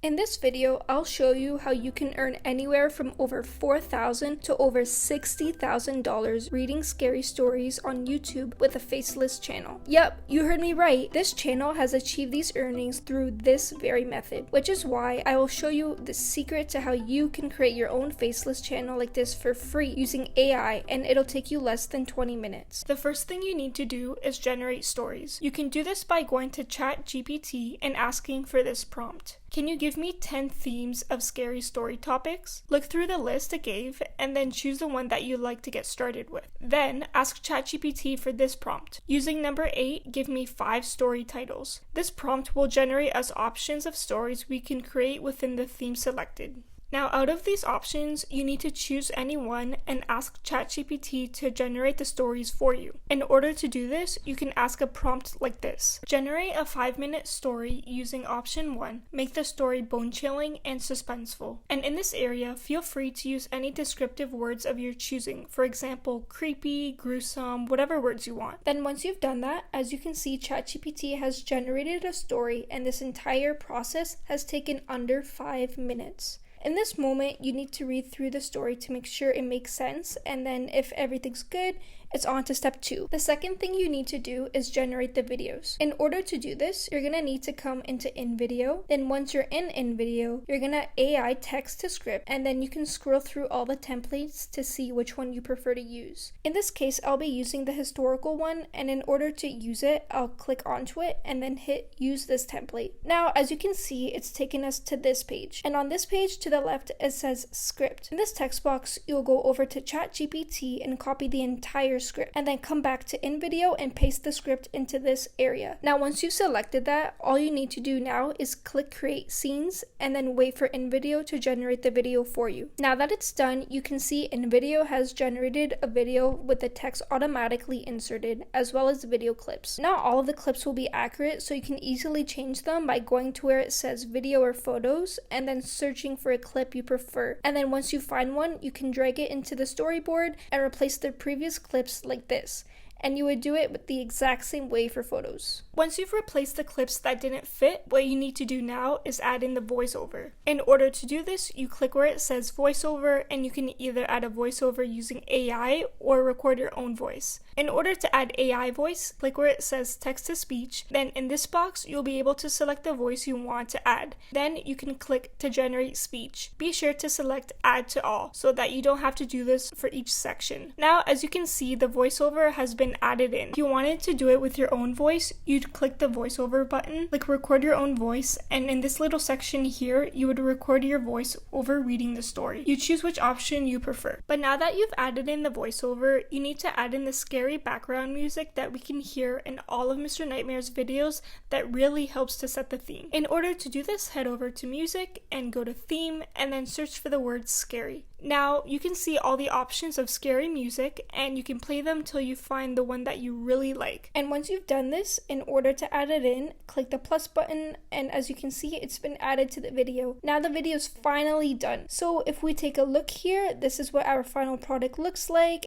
In this video, I'll show you how you can earn anywhere from over $4,000 to over $60,000 reading scary stories on YouTube with a Faceless channel. Yep, you heard me right. This channel has achieved these earnings through this very method, which is why I will show you the secret to how you can create your own Faceless channel like this for free using AI, and it'll take you less than 20 minutes. The first thing you need to do is generate stories. You can do this by going to ChatGPT and asking for this prompt. Can you give me 10 themes of scary story topics? Look through the list it gave and then choose the one that you'd like to get started with. Then ask ChatGPT for this prompt. Using number 8, give me 5 story titles. This prompt will generate us options of stories we can create within the theme selected. Now, out of these options, you need to choose any one and ask ChatGPT to generate the stories for you. In order to do this, you can ask a prompt like this. Generate a 5-minute story using option 1. Make the story bone-chilling and suspenseful. And in this area, feel free to use any descriptive words of your choosing. For example, creepy, gruesome, whatever words you want. Then once you've done that, as you can see, ChatGPT has generated a story, and this entire process has taken under 5 minutes. In this moment, you need to read through the story to make sure it makes sense, and then if everything's good, it's on to step 2. The second thing you need to do is generate the videos. In order to do this, you're going to need to come into InVideo. Then once you're in InVideo, you're going to AI text to script, and then you can scroll through all the templates to see which one you prefer to use. In this case, I'll be using the historical one, and in order to use it, I'll click onto it and then hit use this template. Now, as you can see, it's taken us to this page. And on this page to the left, it says script. In this text box, you'll go over to ChatGPT and copy the entire script, and then come back to InVideo and paste the script into this area. Now, once you've selected that, all you need to do now is click create scenes and then wait for InVideo to generate the video for you. Now that it's done, you can see InVideo has generated a video with the text automatically inserted, as well as video clips. Not all of the clips will be accurate, so you can easily change them by going to where it says video or photos and then searching for a clip you prefer. And then once you find one, you can drag it into the storyboard and replace the previous clips like this. And you would do it with the exact same way for photos. Once you've replaced the clips that didn't fit, what you need to do now is add in the voiceover. In order to do this, you click where it says voiceover, and you can either add a voiceover using AI or record your own voice. In order to add AI voice, click where it says text to speech. Then in this box, you'll be able to select the voice you want to add. Then you can click to generate speech. Be sure to select add to all so that you don't have to do this for each section. Now, as you can see, the voiceover has been added in. If you wanted to do it with your own voice, you'd click the voiceover button, click record your own voice, and in this little section here, you would record your voice over reading the story. You choose which option you prefer. But now that you've added in the voiceover, you need to add in the scary background music that we can hear in all of Mr. Nightmare's videos that really helps to set the theme. In order to do this, head over to music and go to theme and then search for the word scary. Now you can see all the options of scary music, and you can play them till you find the one that you really like. And once you've done this, in order to add it in, click the plus button, and as you can see, it's been added to the video. Now the video is finally done. So if we take a look here, this is what our final product looks like.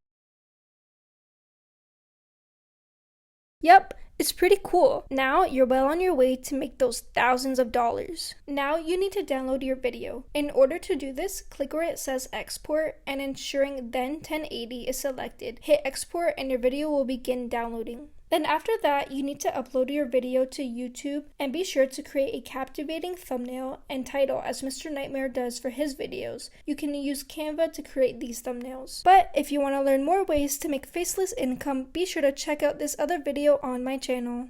Yep, it's pretty cool. Now you're well on your way to make those thousands of dollars. Now you need to download your video. In order to do this, click where it says export, and ensuring then 1080 is selected. Hit export and your video will begin downloading. Then after that, you need to upload your video to YouTube, and be sure to create a captivating thumbnail and title as Mr. Nightmare does for his videos. You can use Canva to create these thumbnails. But if you want to learn more ways to make faceless income, be sure to check out this other video on my channel.